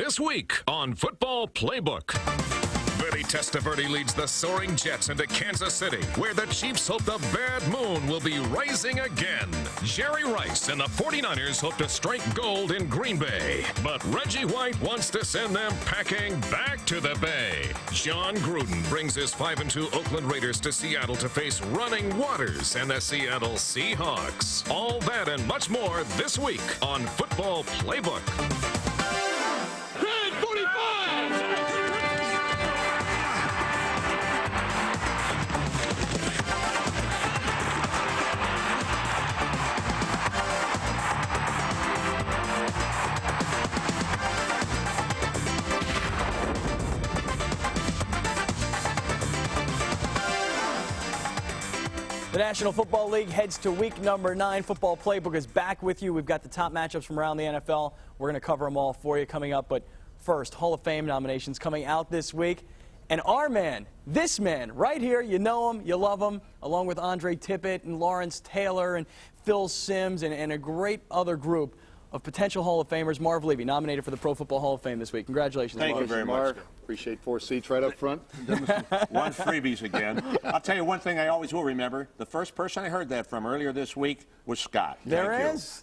This week on Football Playbook. Vinny Testaverde leads the Soaring Jets into Kansas City, where the Chiefs hope the bad moon will be rising again. Jerry Rice and the 49ers hope to strike gold in Green Bay, but Reggie White wants to send them packing back to the Bay. John Gruden brings his 5-2 Oakland Raiders to Seattle to face Running Waters and the Seattle Seahawks. All that and much more this week on Football Playbook. The National Football League heads to week number 9. Football Playbook is back with you. We've got the top matchups from around the NFL. We're going to cover them all for you coming up. But first, Hall of Fame nominations coming out this week. And our man, this man right here, you know him, you love him, along with Andre Tippett and Lawrence Taylor and Phil Simms and a great other group of potential Hall of Famers. Marv Levy, nominated for the Pro Football Hall of Fame this week. Congratulations, Thank Marv. you very much. Appreciate 4 seats right up front. One freebies again. I'll tell you one thing I always will remember. The first person I heard that from earlier this week was Scott. There is.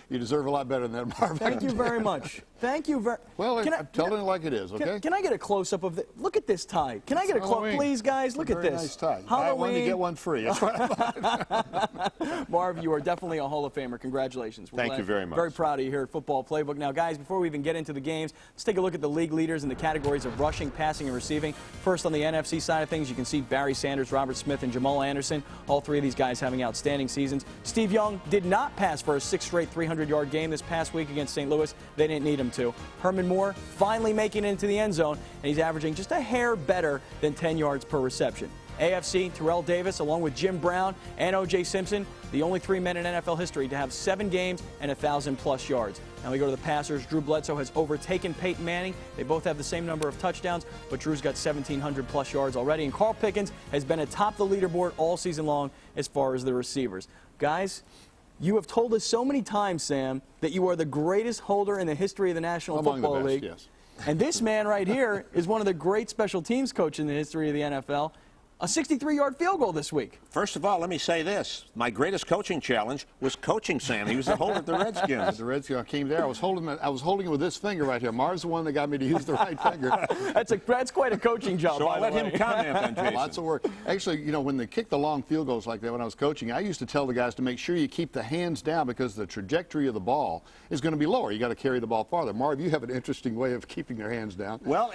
You deserve a lot better than that, Marv. Thank you very much. Thank you very. Well, I'm telling it like it is, okay? Can I get a close-up of the? Look at this tie. Can I get a close, please, guys? Look at this. Nice tie. Halloween. Buy one to get one free. That's what I like. Marv, you are definitely a Hall of Famer. Congratulations. Thank you very much. Very proud of you here at Football Playbook. Now, guys, before we even get into the games, let's take a look at the league leaders in the categories of rushing, passing, and receiving. First, on the NFC side of things, you can see Barry Sanders, Robert Smith, and Jamal Anderson. All three of these guys having outstanding seasons. Steve Young did not pass for a 6th straight 300-yard game this past week against St. Louis. They didn't need him to. Herman Moore finally making it into the end zone, and he's averaging just a hair better than 10 yards per reception. AFC, Terrell Davis, along with Jim Brown and O.J. Simpson, the only 3 men in NFL history to have 7 games and 1,000-plus yards. Now we go to the passers. Drew Bledsoe has overtaken Peyton Manning. They both have the same number of touchdowns, but Drew's got 1,700-plus yards already. And Carl Pickens has been atop the leaderboard all season long as far as the receivers. Guys, you have told us so many times, Sam, that you are the greatest holder in the history of the National Football League. Yes. And this man right here is one of the great special teams coaches in the history of the NFL. A 63-yard field goal this week. First of all, let me say this. My greatest coaching challenge was coaching Sam. He was the holder of the Redskins. The Redskins came there. I was holding it with this finger right here. Marv's the one that got me to use the right finger. That's quite a coaching job. So I'll let him comment on Jason. Lots of work. Actually, you know, when they kick the long field goals like that when I was coaching, I used to tell the guys to make sure you keep the hands down because the trajectory of the ball is going to be lower. You got to carry the ball farther. Marv, you have an interesting way of keeping their hands down. Well,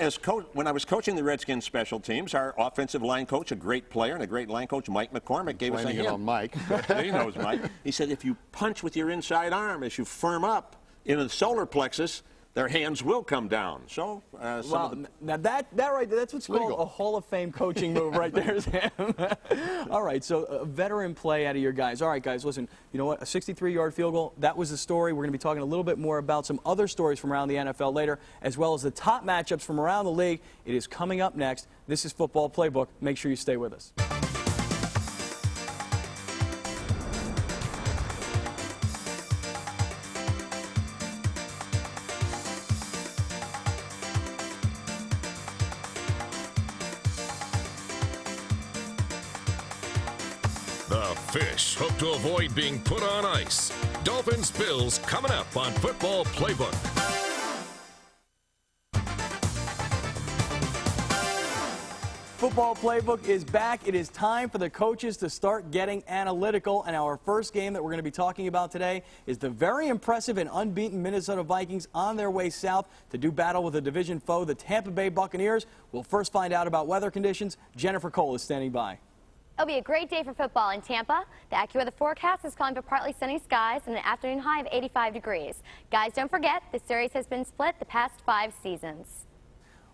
when I was coaching the Redskins special teams, our offensive line coach, a great player and a great line coach, Mike McCormick, gave us a hint. On Mike. He knows Mike. He said if you punch with your inside arm as you firm up in the solar plexus, their hands will come down. So, now that right there, that's what's called a Hall of Fame coaching move right there, Sam. All right, so a veteran play out of your guys. All right, guys, listen, you know what? A 63-yard field goal, that was the story. We're going to be talking a little bit more about some other stories from around the NFL later, as well as the top matchups from around the league. It is coming up next. This is Football Playbook. Make sure you stay with us. The Fish hope to avoid being put on ice. Dolphins Bills coming up on Football Playbook. Football Playbook is back. It is time for the coaches to start getting analytical. And our first game that we're going to be talking about today is the very impressive and unbeaten Minnesota Vikings on their way south to do battle with a division foe, the Tampa Bay Buccaneers. We'll first find out about weather conditions. Jennifer Cole is standing by. It'll be a great day for football in Tampa. The AccuWeather forecast is calling for partly sunny skies and an afternoon high of 85 degrees. Guys, don't forget, this series has been split the past 5 seasons.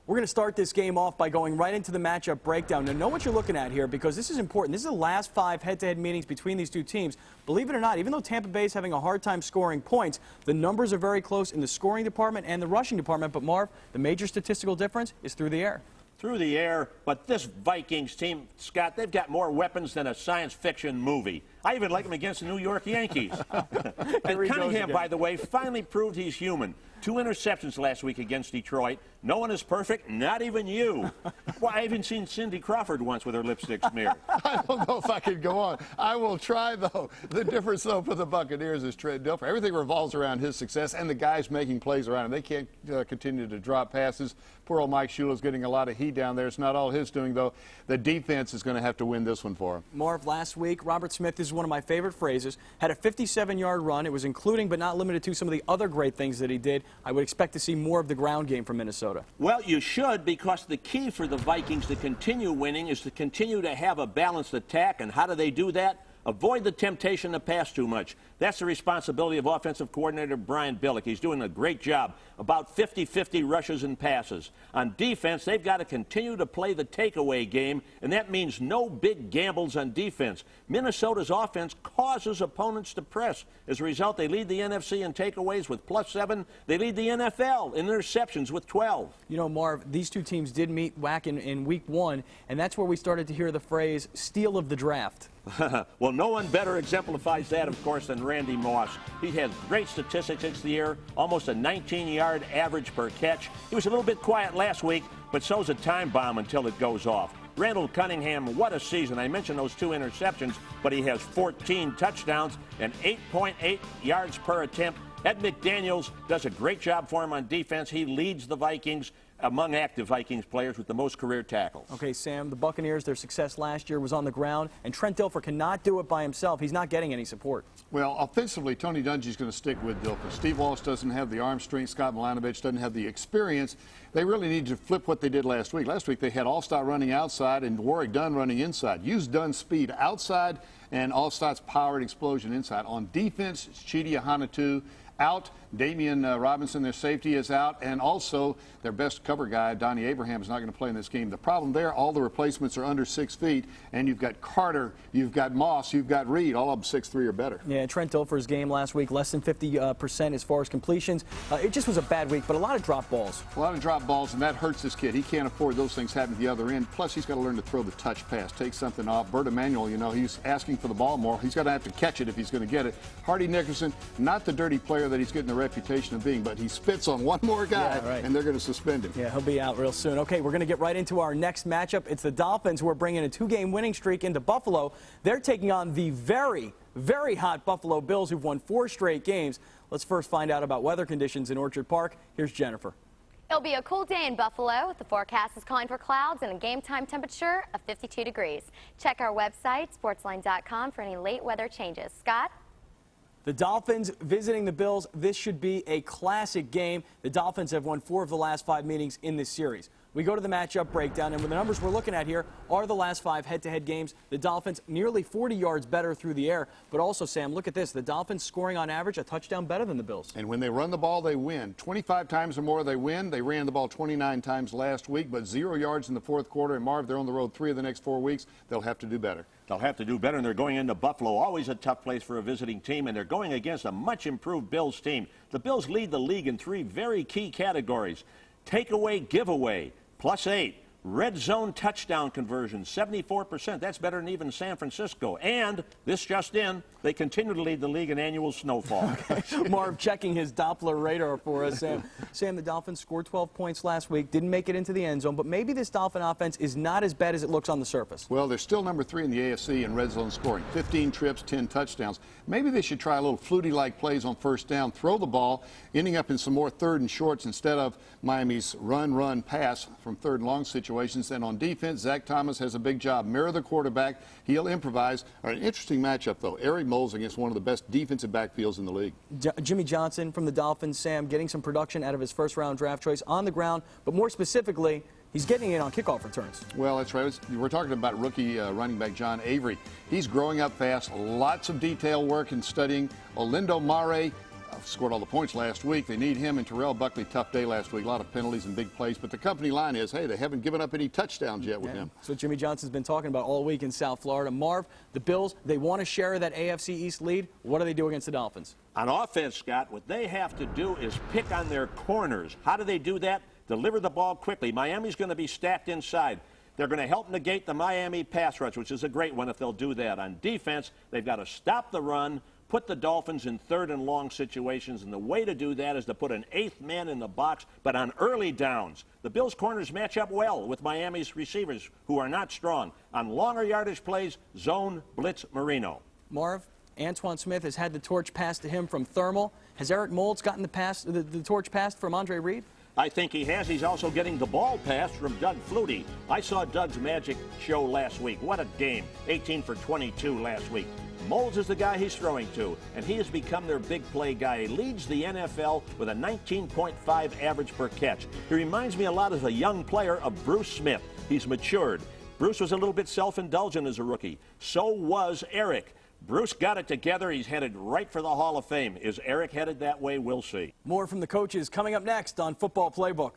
We're going to start this game off by going right into the matchup breakdown. Now, know what you're looking at here because this is important. This is the last 5 head-to-head meetings between these two teams. Believe it or not, even though Tampa Bay is having a hard time scoring points, the numbers are very close in the scoring department and the rushing department. But, Marv, the major statistical difference is through the air. Through the air, but this Vikings team, Scott, they've got more weapons than a science fiction movie. I even like him against the New York Yankees. And he goes Cunningham, again. by the way, finally proved he's human. 2 interceptions last week against Detroit. No one is perfect, not even you. Well, I haven't seen Cindy Crawford once with her lipstick smeared. I don't know if I can go on. I will try, though. The difference, though, for the Buccaneers is Trent Dilfer. Everything revolves around his success and the guys making plays around him. They can't continue to drop passes. Poor old Mike Shula's getting a lot of heat down there. It's not all his doing, though. The defense is going to have to win this one for him. Marv, last week, Robert Smith, this is one of my favorite phrases, had a 57-yard run. It was including but not limited to some of the other great things that he did. I would expect to see more of the ground game from Minnesota. Well, you should, because the key for the Vikings to continue winning is to continue to have a balanced attack. And how do they do that? Avoid the temptation to pass too much. That's the responsibility of offensive coordinator Brian Billick. He's doing a great job. About 50-50 rushes and passes. On defense, they've got to continue to play the takeaway game, and that means no big gambles on defense. Minnesota's offense causes opponents to press. As a result, they lead the NFC in takeaways with +7. They lead the NFL in interceptions with 12. You know, Marv, these two teams did meet whack in week 1, and that's where we started to hear the phrase steal of the draft. Well, no one better exemplifies that, of course, than Randy Moss. He has great statistics this year, almost a 19-yard average per catch. He was a little bit quiet last week, but so's a time bomb until it goes off. Randall Cunningham, what a season. I mentioned those 2 interceptions, but he has 14 touchdowns and 8.8 yards per attempt. Ed McDaniels does a great job for him on defense. He leads the Vikings among active Vikings players with the most career tackles. Okay, Sam, the Buccaneers, their success last year was on the ground, and Trent Dilfer cannot do it by himself. He's not getting any support. Well, offensively, Tony Dungy's going to stick with Dilfer. Steve Walsh doesn't have the arm strength. Scott Milanovich doesn't have the experience. They really need to flip what they did last week. Last week they had Allstott running outside and Warwick Dunn running inside. Use Dunn's speed outside and Allstott's power and explosion inside. On defense, it's Chidi Ahanatu out. Damian Robinson, their safety, is out. And also their best cover guy, Donnie Abraham, is not going to play in this game. The problem there, all the replacements are under 6 feet. And you've got Carter, you've got Moss, you've got Reed. All of them 6'3" or better. Yeah, Trent Dilfer's game last week, less than 50% as far as completions. It just was a bad week, but a lot of drop balls. A lot of drop balls, and that hurts this kid. He can't afford those things happening at the other end. Plus, he's got to learn to throw the touch pass, take something off. Bert Emanuel, you know, he's asking for the ball more. He's going to have to catch it if he's going to get it. Hardy Nickerson, not the dirty player that he's getting the reputation of being, but he spits on one more guy, right, and they're going to suspend him. Yeah, he'll be out real soon. Okay, we're going to get right into our next matchup. It's the Dolphins, who are bringing a 2-game winning streak into Buffalo. They're taking on the very, very hot Buffalo Bills, who've won 4 straight games. Let's first find out about weather conditions in Orchard Park. Here's Jennifer. It'll be a cool day in Buffalo. The forecast is calling for clouds and a game time temperature of 52 degrees. Check our website, sportsline.com, for any late weather changes. Scott? The Dolphins visiting the Bills. This should be a classic game. The Dolphins have won 4 of the last 5 meetings in this series. We go to the matchup breakdown, and with the numbers we're looking at here are the last 5 head-to-head games. The Dolphins nearly 40 yards better through the air. But also, Sam, look at this. The Dolphins scoring on average a touchdown better than the Bills. And when they run the ball, they win. 25 times or more, they win. They ran the ball 29 times last week, but 0 yards in the 4th quarter. And Marv, they're on the road 3 of the next 4 weeks. They'll have to do better. They'll have to do better, and they're going into Buffalo, always a tough place for a visiting team, and they're going against a much-improved Bills team. The Bills lead the league in 3 very key categories: takeaway, giveaway, +8. Red zone touchdown conversion, 74%. That's better than even San Francisco. And this just in, they continue to lead the league in annual snowfall. Marv checking his Doppler radar for us, Sam. Sam, the Dolphins scored 12 points last week, didn't make it into the end zone, but maybe this Dolphin offense is not as bad as it looks on the surface. Well, they're still number 3 in the AFC in red zone scoring. 15 trips, 10 touchdowns. Maybe they should try a little Flutie-like plays on first down, throw the ball, ending up in some more 3rd and shorts instead of Miami's run, pass from 3rd and long situations. And on defense, Zach Thomas has a big job. Mirror the quarterback. He'll improvise. An interesting matchup, though. Eric Moles against one of the best defensive backfields in the league. Jimmy Johnson from the Dolphins, Sam, getting some production out of his first-round draft choice on the ground, but more specifically, he's getting it on kickoff returns. Well, that's right. We're talking about rookie running back John Avery. He's growing up fast. Lots of detail work and studying. Olindo Mare scored all the points last week. They need him. And Terrell Buckley, tough day last week. A lot of penalties and big plays. But the company line is, hey, they haven't given up any touchdowns yet with him. That's what Jimmy Johnson's been talking about all week in South Florida. Marv, the Bills, they want to share that AFC East lead. What do they do against the Dolphins? On offense, Scott, what they have to do is pick on their corners. How do they do that? Deliver the ball quickly. Miami's going to be stacked inside. They're going to help negate the Miami pass rush, which is a great one if they'll do that. On defense, they've got to stop the run, put the Dolphins in third and long situations, and the way to do that is to put an 8th man in the box, but on early downs. The Bills' corners match up well with Miami's receivers, who are not strong. On longer yardage plays, zone, blitz, Marino. Marv, Antoine Smith has had the torch passed to him from Thermal. Has Eric Moulds gotten the torch passed from Andre Reed? I think he has. He's also getting the ball passed from Doug Flutie. I saw Doug's magic show last week. What a game. 18 for 22 last week. Moulds is the guy he's throwing to, and he has become their big play guy. He leads the NFL with a 19.5 average per catch. He reminds me a lot as a young player of Bruce Smith. He's matured. Bruce was a little bit self-indulgent as a rookie. So was Eric. Bruce got it together. He's headed right for the Hall of Fame. Is Eric headed that way? We'll see. More from the coaches coming up next on Football Playbook.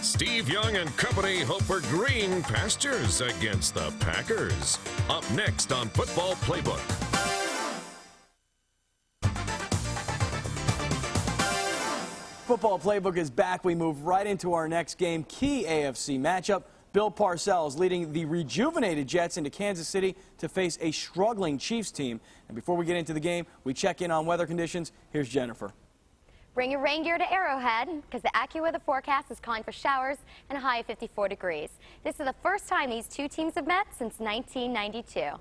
Steve Young and company hope for green pastures against the Packers. Up next on Football Playbook. Football Playbook is back. We move right into our next game. Key AFC matchup. Bill Parcells leading the rejuvenated Jets into Kansas City to face a struggling Chiefs team. And before we get into the game, we check in on weather conditions. Here's Jennifer. Bring your rain gear to Arrowhead because the AccuWeather forecast is calling for showers and a high of 54 degrees. This is the first time these two teams have met since 1992.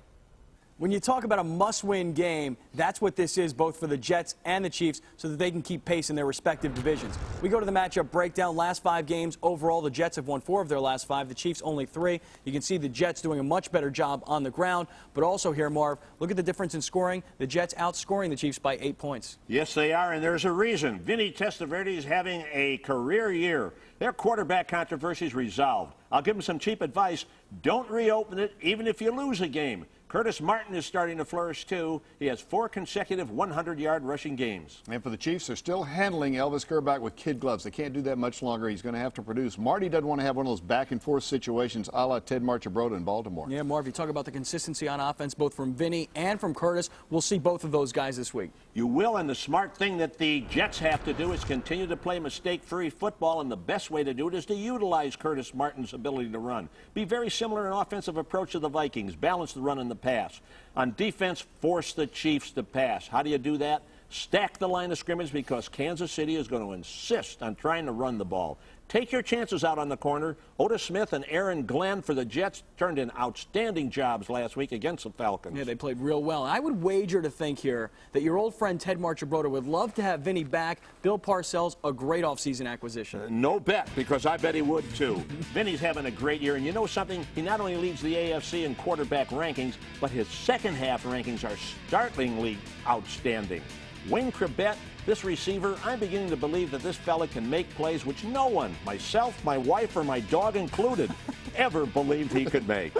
When you talk about a must-win game, that's what this is, both for the Jets and the Chiefs, so that they can keep pace in their respective divisions. We go to the matchup breakdown. Last 5 games, overall, the Jets have won 4 of their last 5. The Chiefs only 3. You can see the Jets doing a much better job on the ground. But also here, Marv, look at the difference in scoring. The Jets outscoring the Chiefs by 8 points. Yes, they are, and there's a reason. Vinny Testaverde is having a career year. Their quarterback controversy is resolved. I'll give them some cheap advice. Don't reopen it, even if you lose a game. Curtis Martin is starting to flourish, too. He has 4 consecutive 100-yard rushing games. And for the Chiefs, they're still handling Elvis Gerbach with kid gloves. They can't do that much longer. He's going to have to produce. Marty doesn't want to have one of those back-and-forth situations a la Ted Marchibroda in Baltimore. Yeah, Marv, you talk about the consistency on offense, both from Vinny and from Curtis. We'll see both of those guys this week. You will, and the smart thing that the Jets have to do is continue to play mistake-free football, and the best way to do it is to utilize Curtis Martin's ability to run. Be very similar in offensive approach to the Vikings. Balance the run and the pass. On defense, force the Chiefs to pass. How do you do that? Stack the line of scrimmage because Kansas City is going to insist on trying to run the ball. Take your chances out on the corner. Otis Smith and Aaron Glenn for the Jets turned in outstanding jobs last week against the Falcons. Yeah, they played real well. I would wager to think here that your old friend Ted Marchibroda would love to have Vinny back. Bill Parcells, a great offseason acquisition. No bet, because I bet he would, too. Vinny's having a great year, and you know something? He not only leads the AFC in quarterback rankings, but his second-half rankings are startlingly outstanding. Wayne Krabet, this receiver, I'm beginning to believe that this fella can make plays which no one, myself, my wife, or my dog included, ever believed he could make.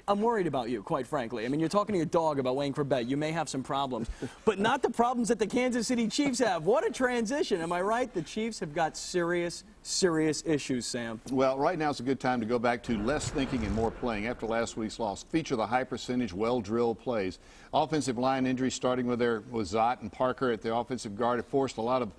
I'm worried about you, quite frankly. I mean, you're talking to your dog about Wayne Krabet. You may have some problems, but not the problems that the Kansas City Chiefs have. What a transition. Am I right? The Chiefs have got serious issues, Sam. Well, right now is a good time to go back to less thinking and more playing. After last week's loss, feature the high percentage, well-drilled plays. Offensive line injuries starting with Zott and Parker at the offensive guard have forced a lot of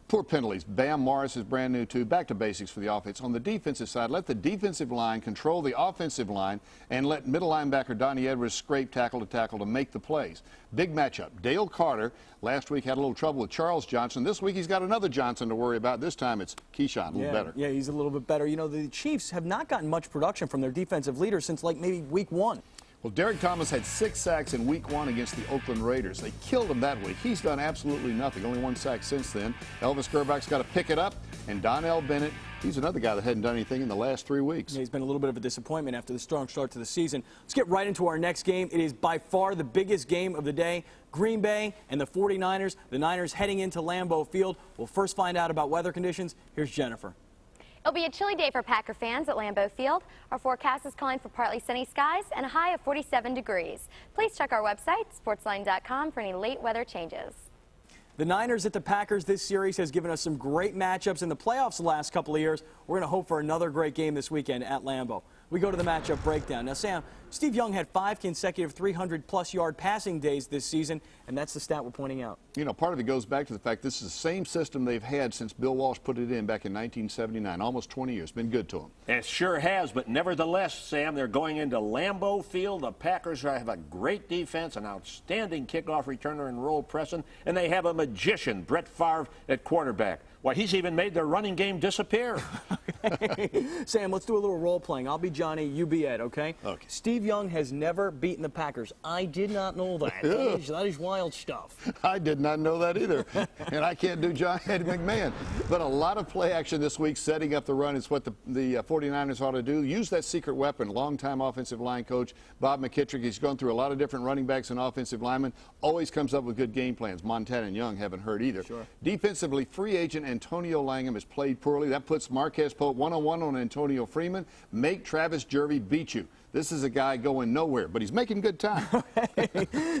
poor penalties. Bam Morris is brand new, too. Back to basics for the offense. On the defensive side, let the defensive line control the offensive line and let middle linebacker Donnie Edwards scrape tackle to tackle to make the plays. Big matchup. Dale Carter last week had a little trouble with Charles Johnson. This week he's got another Johnson to worry about. This time it's Keyshawn, a little better. Yeah, he's a little bit better. You know, the Chiefs have not gotten much production from their defensive leader since, like, maybe week 1. Well, Derek Thomas had 6 sacks in week 1 against the Oakland Raiders. They killed him that week. He's done absolutely nothing. Only 1 sack since then. Elvis Gerbach's got to pick it up. And Donnell Bennett, he's another guy that hadn't done anything in the last 3 weeks. Yeah, he's been a little bit of a disappointment after the strong start to the season. Let's get right into our next game. It is by far the biggest game of the day. Green Bay and the 49ers. The Niners heading into Lambeau Field. We'll first find out about weather conditions. Here's Jennifer. It'll be a chilly day for Packer fans at Lambeau Field. Our forecast is calling for partly sunny skies and a high of 47 degrees. Please check our website, sportsline.com, for any late weather changes. The Niners at the Packers this series has given us some great matchups in the playoffs the last couple of years. We're going to hope for another great game this weekend at Lambeau. We go to the matchup breakdown. Now, Sam, Steve Young had 5 consecutive 300-plus yard passing days this season, and that's the stat we're pointing out. You know, part of it goes back to the fact this is the same system they've had since Bill Walsh put it in back in 1979, almost 20 years. Been good to them. It sure has, but nevertheless, Sam, they're going into Lambeau Field. The Packers have a great defense, an outstanding kickoff returner and roll pressing, and they have a magician, Brett Favre, at quarterback. Why, he's even made their running game disappear. Sam, let's do a little role-playing. I'll be Johnny, you be Ed, okay? Okay. Steve Young has never beaten the Packers. I did not know that. That is wild stuff. I did not know that either. And I can't do John Eddie McMahon. But a lot of play action this week, setting up the run is what the 49ers ought to do. Use that secret weapon, longtime offensive line coach Bob McKittrick. He's gone through a lot of different running backs and offensive linemen. Always comes up with good game plans. Montana and Young haven't hurt either. Sure. Defensively, free agent Antonio Langham has played poorly. That puts Marquez Pope one-on-one on Antonio Freeman. Make Travis Jervey beat you. This is a guy going nowhere, but he's making good time.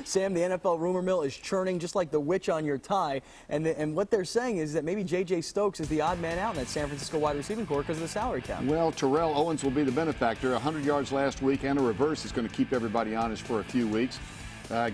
Sam, the NFL rumor mill is churning just like the witch on your tie. And what they're saying is that maybe J.J. Stokes is the odd man out in that San Francisco wide receiving corps because of the salary cap. Well, Terrell Owens will be the benefactor. 100 yards last week and a reverse is going to keep everybody honest for a few weeks.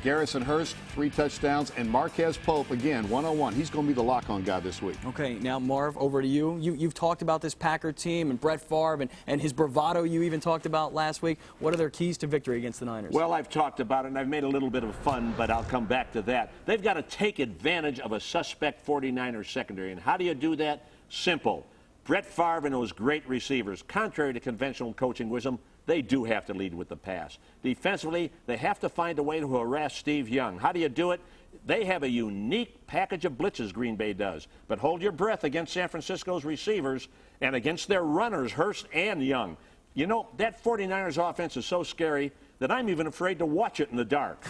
Garrison Hurst, 3 touchdowns, and Marquez Pope, again, one-on-one. He's going to be the lock-on guy this week. Okay, now, Marv, over to you. You've talked about this Packer team and Brett Favre and his bravado you even talked about last week. What are their keys to victory against the Niners? Well, I've talked about it, and I've made a little bit of fun, but I'll come back to that. They've got to take advantage of a suspect 49ers secondary. And how do you do that? Simple. Brett Favre and those great receivers, contrary to conventional coaching wisdom, they do have to lead with the pass. Defensively, they have to find a way to harass Steve Young. How do you do it? They have a unique package of blitzes, Green Bay does. But hold your breath against San Francisco's receivers and against their runners, Hurst and Young. You know, that 49ers offense is so scary that I'm even afraid to watch it in the dark.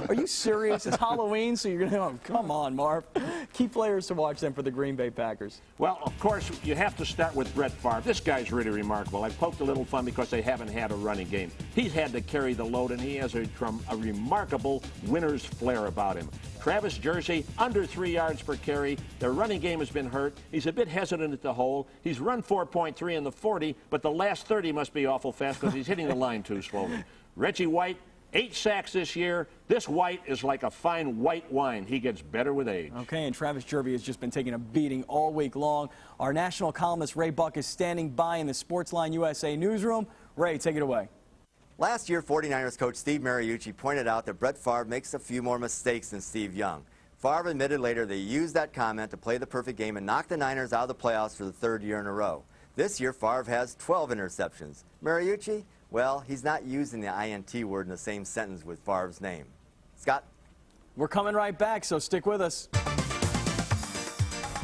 Are you serious? It's Halloween, so you're going to, come on, Marv. Key players to watch them for the Green Bay Packers. Well, of course, you have to start with Brett Favre. This guy's really remarkable. I've poked a little fun because they haven't had a running game. He's had to carry the load, and he has a remarkable winner's flair about him. Travis Jersey, under 3 yards per carry. Their running game has been hurt. He's a bit hesitant at the hole. He's run 4.3 in the 40, but the last 30 must be awful fast because he's hitting the line too slowly. Reggie White, 8 sacks this year. This White is like a fine white wine. He gets better with age. Okay, and Travis Jervey has just been taking a beating all week long. Our national columnist Ray Buck is standing by in the Sportsline USA newsroom. Ray, take it away. Last year, 49ers coach Steve Mariucci pointed out that Brett Favre makes a few more mistakes than Steve Young. Favre admitted later they used that comment to play the perfect game and knock the Niners out of the playoffs for the 3rd year in a row. This year, Favre has 12 interceptions. Mariucci? Well, he's not using the INT word in the same sentence with Favre's name. Scott? We're coming right back, so stick with us.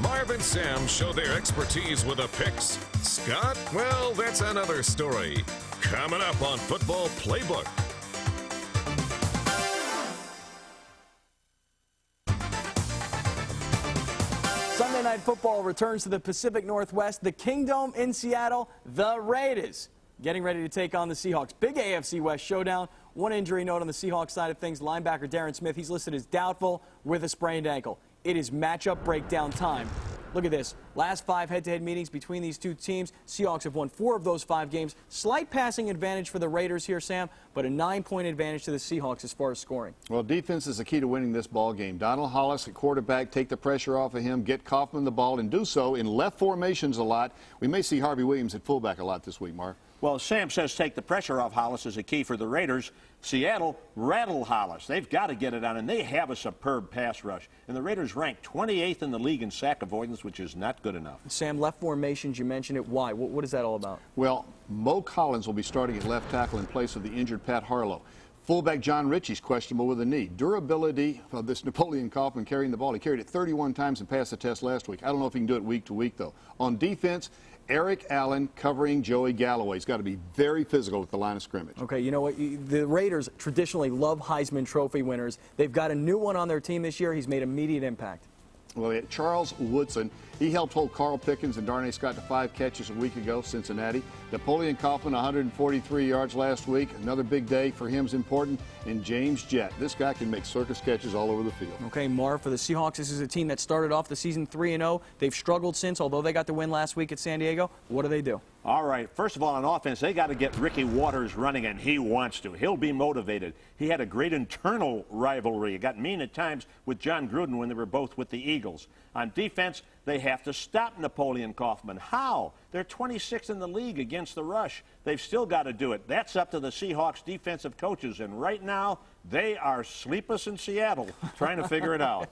Marv and Sam show their expertise with the picks. Scott, well, that's another story. Coming up on Football Playbook. Sunday Night Football returns to the Pacific Northwest, the Kingdom in Seattle, the Raiders, getting ready to take on the Seahawks. Big AFC West showdown. One injury note on the Seahawks side of things. Linebacker Darren Smith, he's listed as doubtful with a sprained ankle. It is matchup breakdown time. Look at this. Last 5 head-to-head meetings between these two teams. Seahawks have won 4 of those 5 games. Slight passing advantage for the Raiders here, Sam, but a 9-point advantage to the Seahawks as far as scoring. Well, defense is the key to winning this ball game. Donald Hollis at quarterback, take the pressure off of him, get Kaufman the ball, and do so in left formations a lot. We may see Harvey Williams at fullback a lot this week, Mark. Well, Sam says take the pressure off Hollis is a key for the Raiders. Seattle, rattle Hollis. They've got to get it on, and they have a superb pass rush. And the Raiders rank 28th in the league in sack avoidance, which is not good enough. Sam, left formations, you mentioned it. Why? What is that all about? Well, Mo Collins will be starting at left tackle in place of the injured Pat Harlow. Fullback John Ritchie's questionable with a knee. Durability of this Napoleon Kaufman carrying the ball. He carried it 31 times and passed the test last week. I don't know if he can do it week to week, though. On defense, Eric Allen covering Joey Galloway. He's got to be very physical at the line of scrimmage. Okay, you know what? The Raiders traditionally love Heisman Trophy winners. They've got a new one on their team this year. He's made immediate impact. Well, Charles Woodson, he helped hold Carl Pickens and Darnay Scott to 5 catches a week ago, Cincinnati. Napoleon Kaufman, 143 yards last week. Another big day for him is important. And James Jett, this guy can make circus catches all over the field. Okay, Marv, for the Seahawks, this is a team that started off the season 3-0. They've struggled since, although they got the win last week at San Diego. What do they do? All right, first of all, on offense, they got to get Ricky Waters running, and he wants to. He'll be motivated. He had a great internal rivalry. It got mean at times with John Gruden when they were both with the Eagles. On defense, they have to stop Napoleon Kaufman. How? They're 26th in the league against the rush. They've still got to do it. That's up to the Seahawks defensive coaches, and right now, they are sleepless in Seattle trying to figure it out.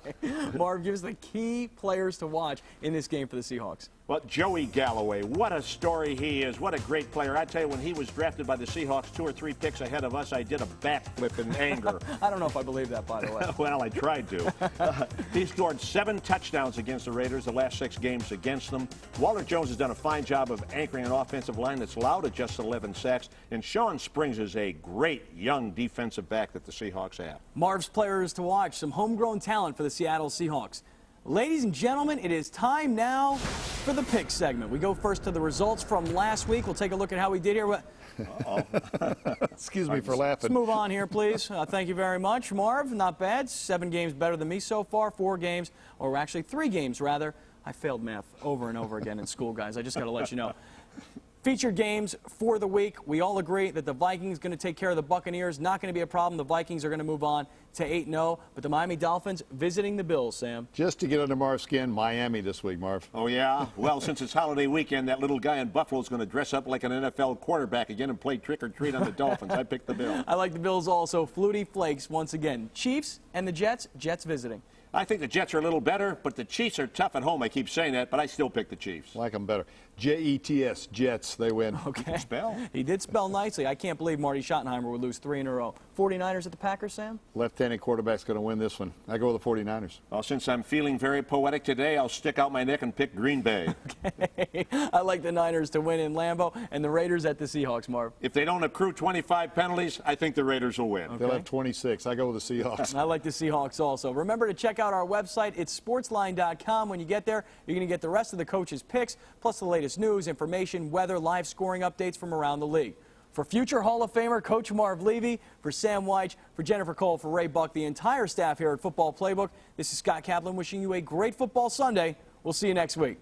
Marv, give us the key players to watch in this game for the Seahawks. Well, Joey Galloway, what a story he is. What a great player. I tell you, when he was drafted by the Seahawks 2 or 3 picks ahead of us, I did a backflip in anger. I don't know if I believe that, by the way. Well, I tried to. He scored 7 touchdowns against the Raiders the last 6 games against them. Walter Jones has done a fine job of anchoring an offensive line that's allowed to just 11 sacks. And Sean Springs is a great young defensive back that the Seahawks have. Marv's players to watch, some homegrown talent for the Seattle Seahawks. Ladies and gentlemen, it is time now for the pick segment. We go first to the results from last week. We'll take a look at how we did here. Excuse me for laughing. Let's move on here, please. Thank you very much, Marv. Not bad. 7 games better than me so far. 4 games, or actually 3 games, rather. I failed math over and over again in school, guys. I just got to let you know. Featured games for the week. We all agree that the Vikings going to take care of the Buccaneers. Not going to be a problem. The Vikings are going to move on to 8-0. But the Miami Dolphins visiting the Bills, Sam. Just to get under Marv's skin, Miami this week, Marv. Oh, yeah? Well, since it's holiday weekend, that little guy in Buffalo is going to dress up like an NFL quarterback again and play trick-or-treat on the Dolphins. I picked the Bills. I like the Bills also. Flutie Flakes once again. Chiefs and the Jets. Jets visiting. I think the Jets are a little better, but the Chiefs are tough at home. I keep saying that, but I still pick the Chiefs. Like them better. Jets, Jets, they win. Okay. Spell. He did spell nicely. I can't believe Marty Schottenheimer would lose 3 in a row. 49ers at the Packers, Sam? Left-handed quarterback's going to win this one. I go with the 49ers. Well, since I'm feeling very poetic today, I'll stick out my neck and pick Green Bay. Okay. I like the Niners to win in Lambeau and the Raiders at the Seahawks, Marv. If they don't accrue 25 penalties, I think the Raiders will win. Okay. They'll have 26. I go with the Seahawks. I like the Seahawks also. Remember to check out our website. It's sportsline.com. When you get there, you're going to get the rest of the coaches' picks, plus the latest news, information, weather, live scoring updates from around the league. For future Hall of Famer Coach Marv Levy, for Sam Weich, for Jennifer Cole, for Ray Buck, the entire staff here at Football Playbook, this is Scott Kaplan wishing you a great football Sunday. We'll see you next week.